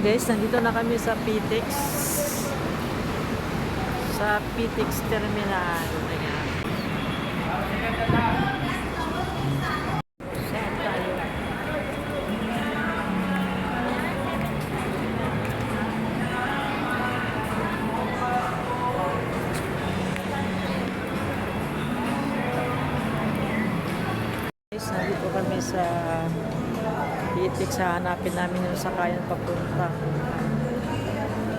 Guys, nandito na kami sa PTEX. Sa PTEX Terminal. Ayan. Saan tayo? Guys, nandito kami sa PTEX. Hanapin namin yung sakayan papunta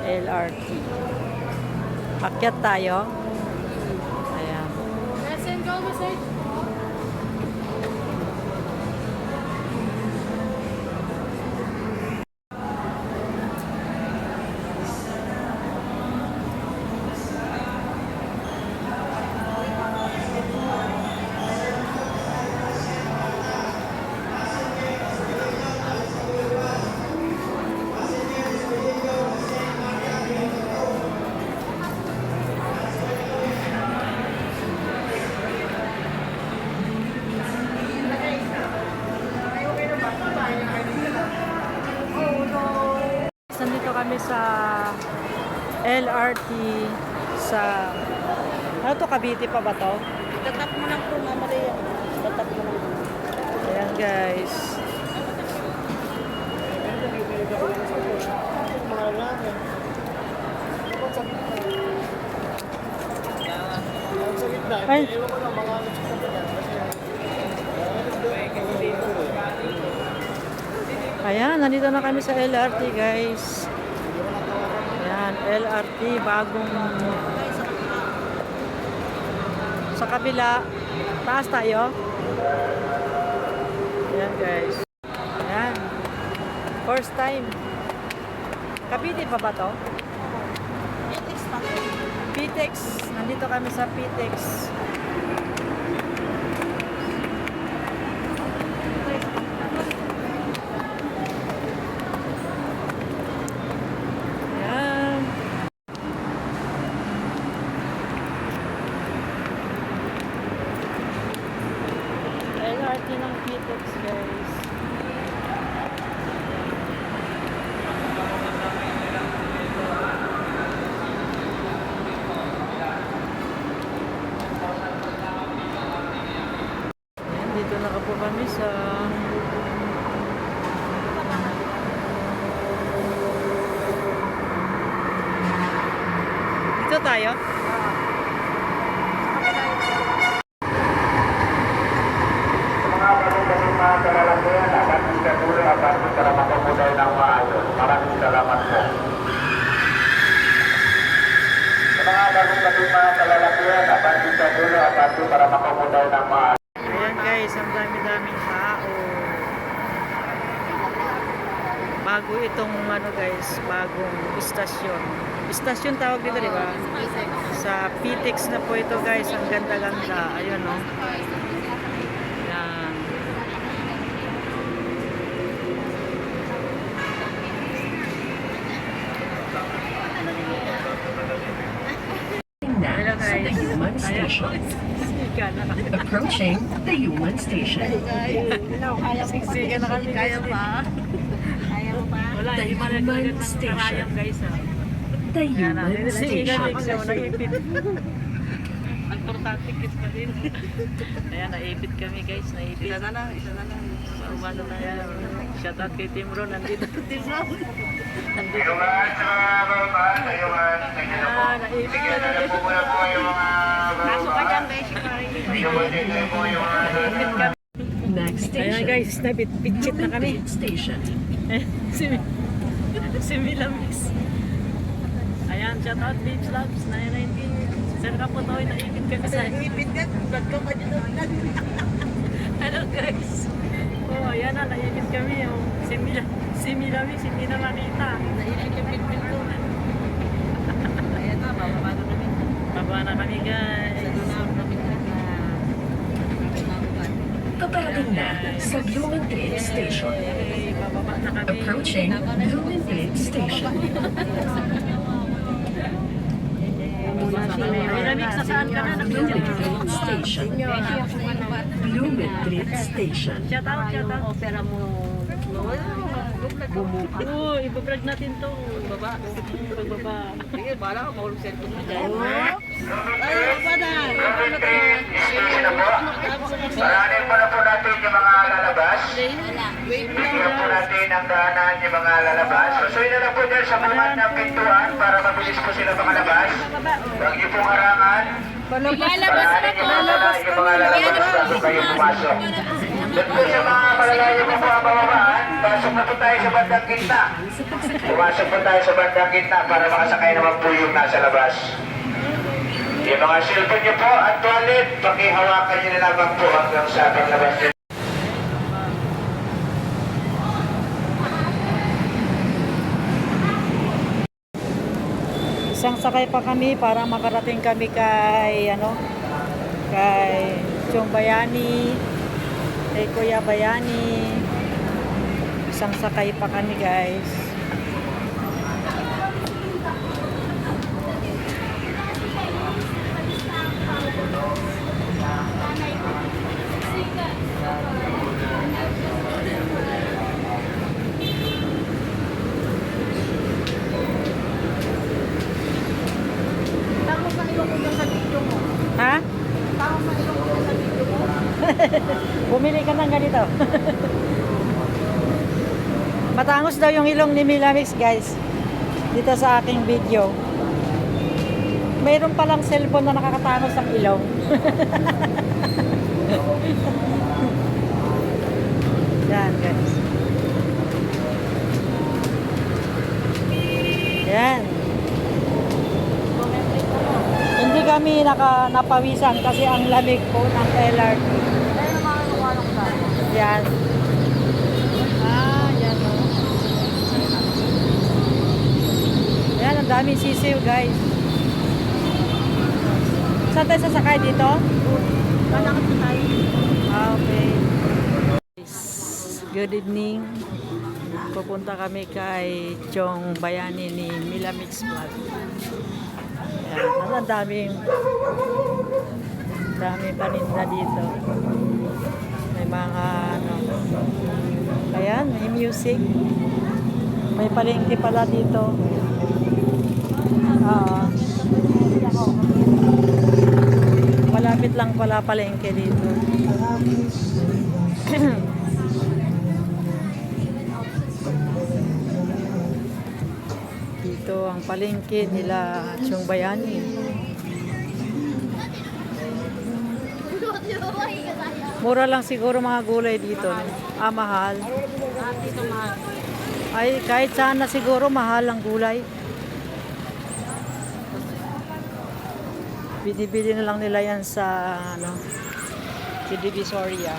LRT. Akyat tayo. Ayan. Nandito kami sa LRT sa ano to, Cavite pa ba to? Tatap mo lang po, Mama Maria. Tatap mo lang. Ayan guys. Ay. Ayan, nandito na kami sa LRT guys. Ayan, LRT bagong sa kabila. Taas tayo. Ayan guys. Ayan. First time. Cavite pa ba to? PTEX. Nandito kami sa PTEX. Ayan. LRT ng PTEX guys. Dito na po kami sa dito tayo. Mga bagong mga kalalagyan, dapat bisa tuloy at para makamuday ng maayos. Maraming salamat po. Sa mga bagong mga kalalagyan, dapat bisa tuloy at para makamuday ng maayos. Ayan guys, ang dami-daming tao. Bago itong ano guys, bagong istasyon. Istasyon tawag dito, di ba? Sa PTEX na po ito guys, ang ganda-ganda. Ayun no. Ayan. Hello Sa the guys. Human Station. Siga na kami. Approaching the Human Station. Siga na kami. Kaya pa? Kaya mo pa? Wala, The hindi man Human nagkagat ng Station. karayam guys ha. The Ayan na. Human Siga na Station. naipit. Ang importante kit pa din. Ayan, naipit kami guys. Naipit. Isa na lang, isa na lang. Umano na yan. Shout out kay Tim Ron. Nandito. Tim Ron. Nandito. Ayungan sa mga babae, ayungan. Tingnan na po. Naipit Tingnan ka na po muna po yung mga Pasok ka dyan, babae. guys. Tingnan po yung mga Next Ayan station. guys, nabit-bitchit na kami. Human Station. Si Milamis. Ayan, shout out Babes Labs 919. Sir ka po to, naipit kami sa Ipit ka, ba't ka pa dyan? hello guys. Oh, ayan na, naipit kami. Oh. Si Milamis, hindi na makita. Naipit yung pitpit ko. Ayan na, bababa na kami. Baba na kami guys. Sa doon na kami na Paparating na sa Blumentritt Station. Hey, bababa na kami. Approaching Blumentritt Station. Milamis, nasaan ka na? Blumentritt Station. Blumentritt Station. Shout out, shout out. Opera mo. Oo, ibabrag natin to. Baba. Pagbaba. Sige, bahala ka, mahulog cellphone mo dyan. Ay, Paranin mo na po natin yung mga lalabas. Bigyan po natin ang daanan yung mga lalabas. Susuin na lang po dyan sa buhat ng pintuan para mabilis po sila makalabas. Huwag niyo pong harangan. Lalabas na po. Yung mga lalabas bago kayo pumasok. Doon po sa mga malalayo mo po ang bababaan, pasok na po tayo sa bandang gitna. Pumasok po tayo sa bandang gitna para makasakay naman po yung nasa labas. Yung mga cellphone niyo po at toilet, pakihawakan niyo na lamang po hanggang sa paglabas niyo. Isang sakay pa kami para makarating kami kay kay Chong Bayani, kay Kuya Bayani. Isang sakay pa kami, guys. Ha? Bumili ka ng ganito. Matangos daw yung ilong ni Milamix, guys. Dito sa aking video. Mayroon palang cellphone na nakakatangos ang ilong. Yan, guys. Yan. Hindi kami napawisan kasi ang lamig po ng LRT. Yan. Yan o. Yan, ang daming sisiw, guys. Saan tayo sasakay dito? Okay. Good evening. Pupunta kami kay Chong Bayani ni Milamix Vlog. Yan, ang daming paninda dito. May mga ayan, may music. May palengke pala dito. Malapit lang pala palengke dito. Dito ang palengke nila Chong Bayani. Mura lang siguro mga gulay dito. Mahal. Dito mahal. Ay, kahit saan na siguro mahal ang gulay. Binibili na lang nila yan sa sa Divisoria.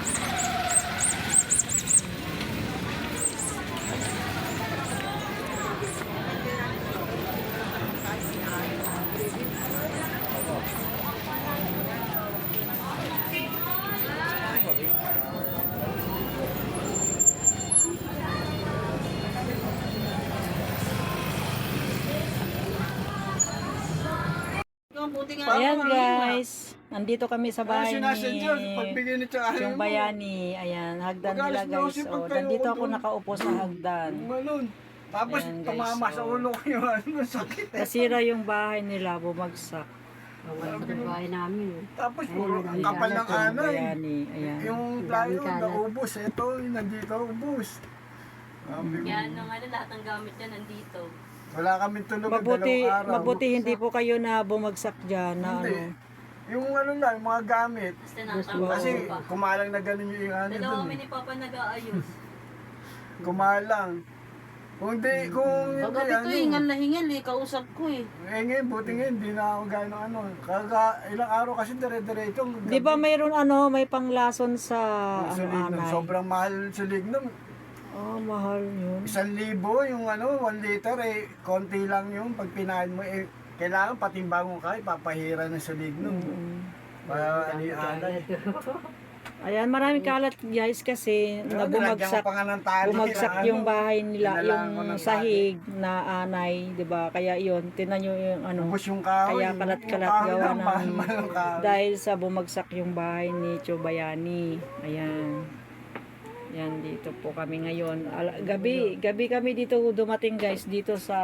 Ayan, guys. Nandito kami sa bahay ni Chong Bayani. Ayan, hagdan nila, guys. Nandito ako nakaupo sa hagdan. Tapos Ayan, guys. tumama sa ulo ko yung sakit eh. Nasira yung bahay nila, bumagsak. Bahay namin. Tapos puro ang kapal ng Chong ano eh. Bayani. Ayan. Yung playo naubos. Ito, nandito ubos. Yan, lahat ng gamit yan nandito. Wala kami tulog Mabuti, dalawang araw. mabuti hindi po kayo na bumagsak dyan na Hindi. Yung lang, yung mga gamit. Basta natapos Kasi pa. kumalang na ganun yung ano Dalawa dun kami eh. ni Papa nag-aayos. Kumalang. Kung Paggabi ko, hingal na hingal eh. Kausap ko eh. ngayon, buti ngayon, hindi na ako gano'n ilang araw kasi dire-diretso. Di ba mayroon may panglason sa anay? Sobrang mahal sa lignum. Oh, mahal yun. 1,000 yung 1 liter eh, konti lang yung pag pinahin mo eh, kailangan patimbang mo ka, ipapahira ng sulignum. Para alianay. Ayan, maraming kalat, guys, kasi nabumagsak. Bumagsak yung bahay nila, yung sahig na anay, 'di ba? Kaya 'yun, tinan niyo yung Ubus yung kahoy. kaya kalat-kalat gawa ng dahil sa bumagsak yung bahay ni Chong Bayani. Ayan. Yan, Nandito po kami ngayon. Gabi kami dito dumating guys, dito sa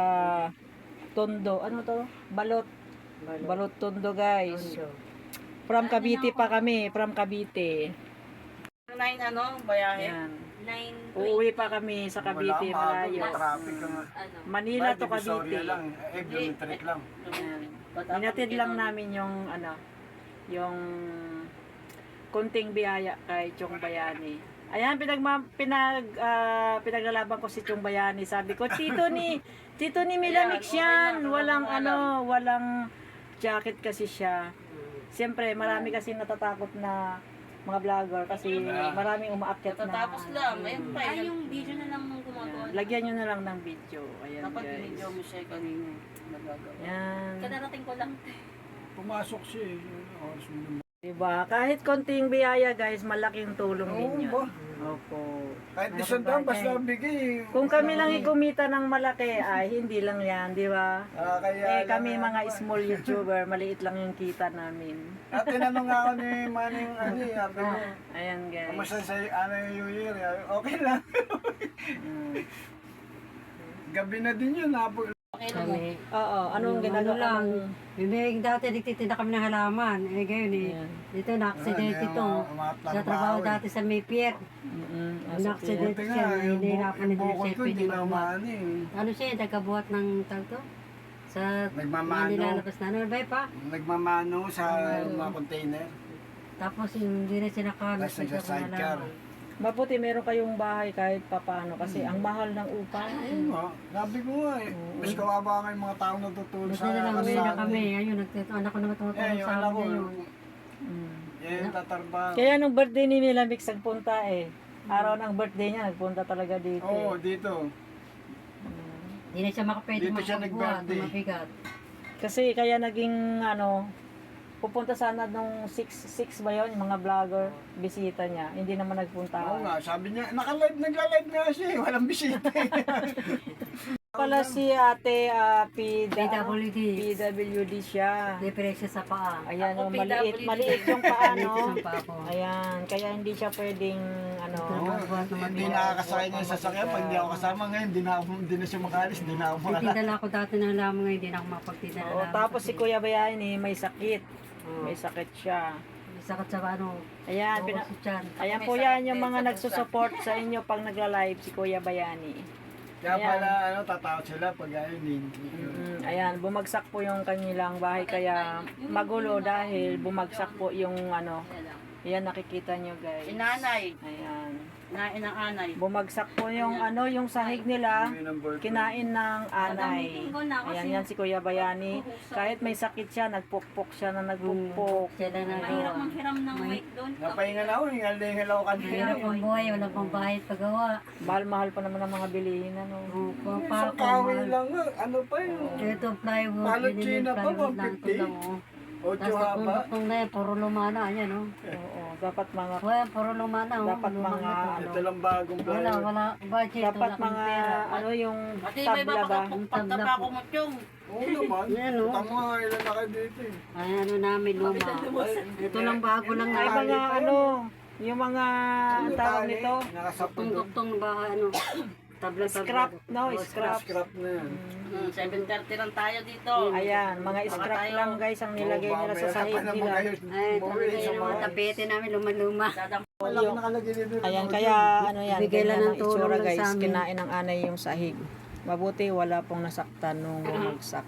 Tondo. Ano to? Balot Tondo guys. From Cavite pa kami, from Cavite. 9 bayahe. Ayan. 9:20. Uuwi pa kami sa Cavite, malayo. Traffic ka nga. Ano? Manila to Divisoria Cavite. lang, Blumentritt lang. Ayan. Hinatid lang namin yung yung kunting biyaya kay Chong Bayani. Ayan, pinaglalaban ko si Chong Bayani. Sabi ko, Tito ni Milamix yan. Walang walang jacket kasi siya. Siyempre, marami kasi natatakot na mga vlogger kasi maraming umaakyat na. Tatapos lang, ayun pa Ay, yung video na lang nung gumagawa. Lagyan nyo na lang ng video. Ayan Dapat guys. binidyo mo siya kanina. Nagagawa. Ayan. Kadarating ko lang. Pumasok siya eh. Oras mo naman. Diba? Kahit konting biyaya guys, malaking tulong din yun. ba? Opo. Kahit Mga isang daan, bagay. basta bigay. Kung kami lang ikumita ng malaki, ay hindi lang yan, di ba? Kaya Kami mga small YouTuber, maliit lang yung kita namin. At tinanong nga ako ni Manny sabi ko, Ayan guys. kamusta sa yung New Year? Okay lang. Gabi na din yun, napol. Kami. Oo, anong ginagawa lang. mo? May dati nagtitinda kami ng halaman. Ngayon Ayan. dito na-accident ito. Sa trabaho dati sa Maypier. Na-accident Buti siya. nga, yung Hinihirapan ni bukod ko, Giuseppe. hindi na umaano eh. Ano siya, nagkabuhat ng tagto? Sa Nagmamano. nilalabas na. Ano ba pa? Nagmamano sa mga container. Tapos hindi na siya nakalas. Tapos nagsa-sidecar. Mabuti meron kayong bahay kahit papano kasi ang mahal ng upa. Ayun nga, sabi ko nga eh. Mas kawawa nga yung mga taong natutulog Buti sa na lang, uwi na kalsada. kami. Ayun, anak ko naman tumutulong Yung sa anak ko, amin ngayon. yung tatarbaho. Kaya nung birthday ni Milamix nagpunta eh. Araw ng birthday niya, nagpunta talaga dito. Oo, eh. dito. Hindi na siya makapwede Dito siya makapagbuhat. nag-birthday. Mabigat. Kasi kaya naging pupunta sana nung 6 ba yun, yung mga vlogger, bisita niya. Hindi naman nagpunta. Oo nga, sabi niya, nagla-live nga siya eh, walang bisita. Pala si ate PWD. PWD siya. Depresya sa paa. Ayan, Ako, maliit yung paa, no? Isang paa ko. Ayan, kaya hindi siya pwedeng, Hindi nakakasakay niya sa sasakyan, pag hindi ako kasama ngayon, hindi na siya makalis, hindi na ako makalis. Nagtindala ako dati ng lamang ngayon, hindi na ako makapagtinda ng O, lamang. tapos si Kuya Bayani, may sakit. Oo. May sakit siya. Sakit sa ano. Ayan, Bukod sa tiyan. ayan po yan yung mga nagsusupport sa inyo pag nagla-live si Kuya Bayani. Kaya Ayan. pala, tatakot sila pag ayun, Ayan, bumagsak po yung kanilang bahay kaya magulo dahil bumagsak po yung Ayan, nakikita nyo guys. Inanay. Ayan. Nain ng anay. Bumagsak po yung yung sahig nila, kinain ng anay. Ayan yan si Kuya Bayani. Kahit may sakit siya, nagpukpok siya na nagpukpok. Siya na Mahirap nagawa. manghiram ng mic doon. Napahinga na ako, hingal ako kanina. Mahirap ang buhay, walang pang bahay at paggawa. Mahal-mahal pa naman ang mga bilihin, Isang kahoy lang, ano pa yun? Ito plywood, Palot binili China pa, plywood lang 150. ito lang oh. Ocho Tapos haba. kung na yan, puro lumana, yan oh. Oo, dapat mga Well, puro lumana oh. Dapat lumang mga, ito. Ito lang bagong Wala, plywood. wala budget, dapat wala kang mga pera. yung Ate, may tabla ba? pagtapa ko mo tiyong. Oo naman. Yan, oh. Tama nga, ilan na kayo dito eh. Ay, ano namin, luma. Ito lang bago lang Ay na. mga yung mga ang tawag nito, Nakasapon doon. Duktong ba, ano, scrap, no, scrap. Scrap na yan. 7:30 lang tayo dito. Ayan, mga scrap lang guys ang nilagay nila sa sahig nila. Ay, talaga yung mga tapete namin, luma-luma. Wala ko nakalagay dito. Ayan, kaya yan, Bigay lang ganyan ng ang tulong itsura lang guys, sa amin. kinain ng anay yung sahig. Mabuti wala pong nasaktan nung bumagsak.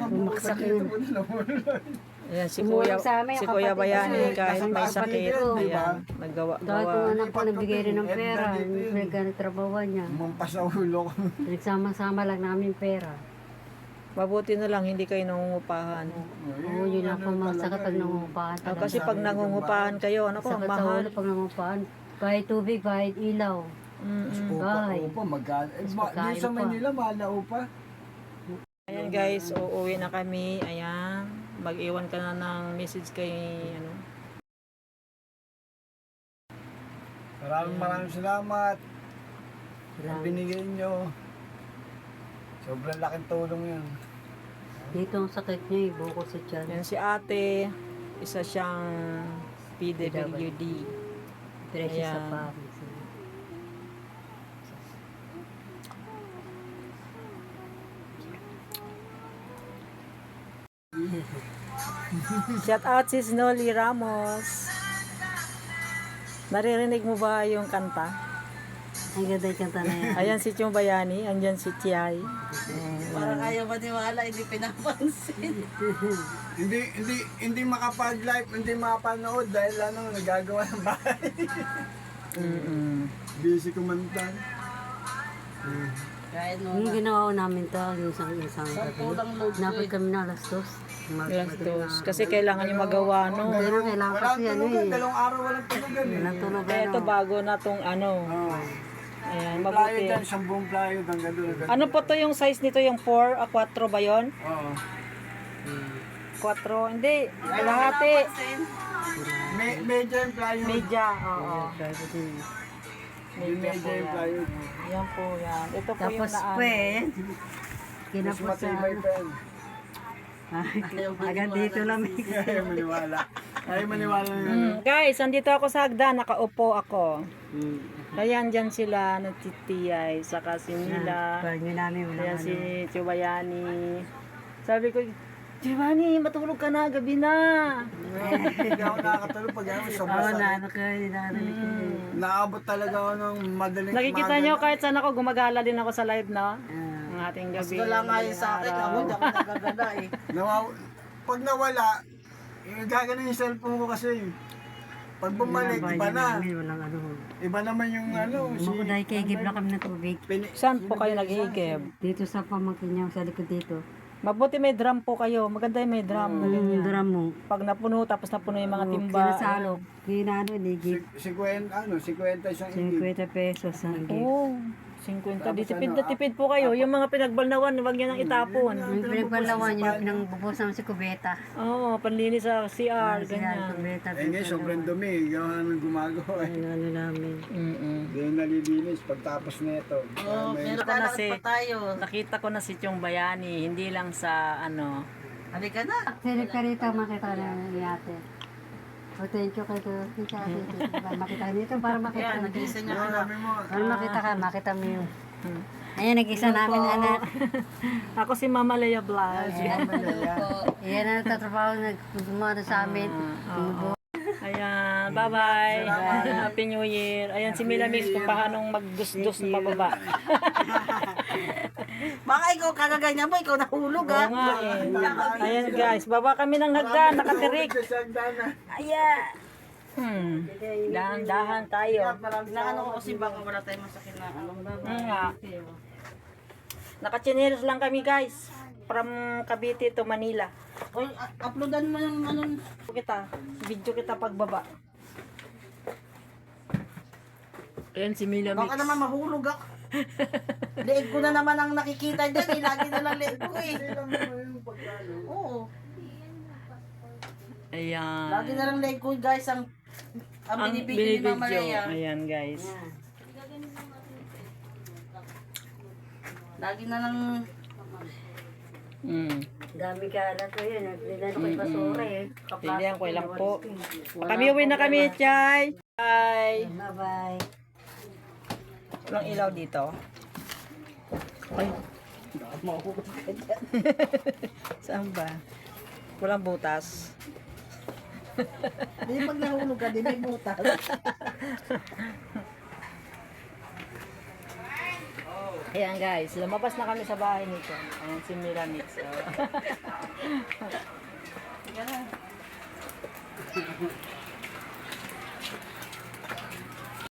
Bumagsak yun. Ayan, si Tumulong Kuya, sa amin, si ang Kuya kapatid Bayani ko. kahit may Kasama sakit, ko, di ba? ayan, Dahil naggawa-gawa. kung anak ko, nagbigay rin ng pera. Nagtrabaho niya. Mampas sa ulo ko. Nagsama-sama lang namin pera. Mabuti na lang hindi kayo nangungupahan. Oo, yun lang po mga sakit pag nangungupahan. Ah, kasi pag nangungupahan kayo, ano po, Sakit sa mahal. ulo pag nangungupahan. Kahit tubig, kahit ilaw. Bahay. Upa, magkano. Mas Di magkano sa pa. Manila, mahal na upa. Ayan guys, uuwi na kami. Ayan, mag-iwan ka na ng message kay Maraming salamat. Ang binigay nyo. Sobrang laking tulong yun. Dito ang sakit niya, bukod sa tiyan. Yan si ate, isa siyang PWD. Presyo sa Ayan. pawis. Shout out si Snolly Ramos. Naririnig mo ba yung kanta? Ang ganda yung kanta na yan. Ayan si Chong Bayani, andyan si Tiay. Parang ayaw maniwala, hindi pinapansin. Hindi makapag-live, hindi makapanood dahil nagagawa ng bahay. Busy kumanta. Kahit Yung ginawa ko namin to, yung isang gabi. kulang load ko Napag kami na alas 2. Gastos. Kasi kailangan yung magawa, no? Pero kailangan Walang kasi ano tulugan, eh. 2 araw walang tulugan eh. Walang tulog Eh, ito ano. bago na tong ano. Oo. Ayan, Plywood mabuti. yan, 10 plywood hanggang doon. Ano po to yung size nito? Yung 4, 4 ba yun? Oo. 4, hindi. Kalahati. Medyo yung plywood. Media, oo. Yung medyo yung plywood. Yan po yan. Ito po yung Tapos naan. pa eh. Mas Kinapos sa matibay ano. pa yan. Agad dito lang. Ayaw maniwala. Ayaw maniwala na Guys, andito ako sa hagdan. Nakaupo ako. Kaya andyan sila, nagtitiyay. Saka si Mila. Pagyo namin wala Ayan ano. si Chubayani. Sabi ko, Chubayani, matulog ka na. Gabi na. Hindi ako nakakatulog pag ano, sobrang Oo, sakit. naano ka, narinig ko eh. Naabot talaga ako ng madaling Nakikita nyo kahit saan ako, gumagala din ako sa live na. Ang ating gabi. wala nga yun sa akin. Ako hindi ako nagagana eh. Pag nawala, gagana yung cellphone ko kasi. Pag bumalik, iba na. Namin walang ano. Iba naman yung ano. Dahil kay give lang kami ng tubig. Saan po kayo nag-iigib? Dito sa pamangkin niya, sa likod dito. Mabuti may drum po kayo. Maganda yung may drum. Yung drum mo. Pag napuno, tapos napuno yung mga timba. Sinasalo. Kinaano, ligid. 50 isang ingit. 50 pesos ang igib. Oo. 50. Di tipid na tipid po kayo. Yung mga pinagbalnawan, wag niya nang itapon. Yung pinagpalawan niyo, pinangbubusan sa kubeta. Oo, panlinis sa CR, Sila, ganyan. kubeta. Eh ngayon, sobrang dumi. Gawa nang gumagawa eh. Ano namin. Hindi yung nalilinis pagtapos na ito. Oh, May- pero Ako na lalakad si- pa tayo. Nakita ko na si Chong Bayani, hindi lang sa ano. Halika na. Silip ka rito, makita na ni ate. O, thank you kay Tita. Makita dito para makita Kaya, mo. nag-isa niya Ano ka na. namin mo? Para makita ka, makita mo yun. Ayan, nag-isa namin anak. Ako si Mama Leia Vlog. Ayan na nagtatrabaho, nagkumano sa amin. Ayan, bye-bye. Happy New Year. Ayan si Mila Mix kung paanong magdusdos na pababa. Baka ikaw kagaganyan mo, ikaw nahulog Oo ha. nga eh. Ayan guys, baba kami ng hagdan, nakatirik. Ayan. Dahan-dahan tayo. Naano ko kasi baka wala tayong masakit na ano. Nga. Nakachineros lang kami guys. From Cavite to Manila. Oy, uploadan mo yung ano. Video kita pagbaba. Ayan si Mila Mix. Baka naman mahulog ako. Leeg ko na naman ang nakikita dyan eh. Lagi na lang leeg ko eh. Oo. Ayan. Lagi na lang leeg ko guys ang binibigyan ni Mama Leia. Ayan guys. Lagi na lang. Dami ka na to yun. Nagdilan ko yung basura eh. Pilihan ko lang po. Kami uwi na kami, Chay. Bye. Bye-bye. Walang ilaw dito. Ay. Saan ba? Walang butas. Hindi pag nahulog ka, di may butas. Ayan guys, lumabas na kami sa bahay nito. Ayan si Mila Mix. Oh.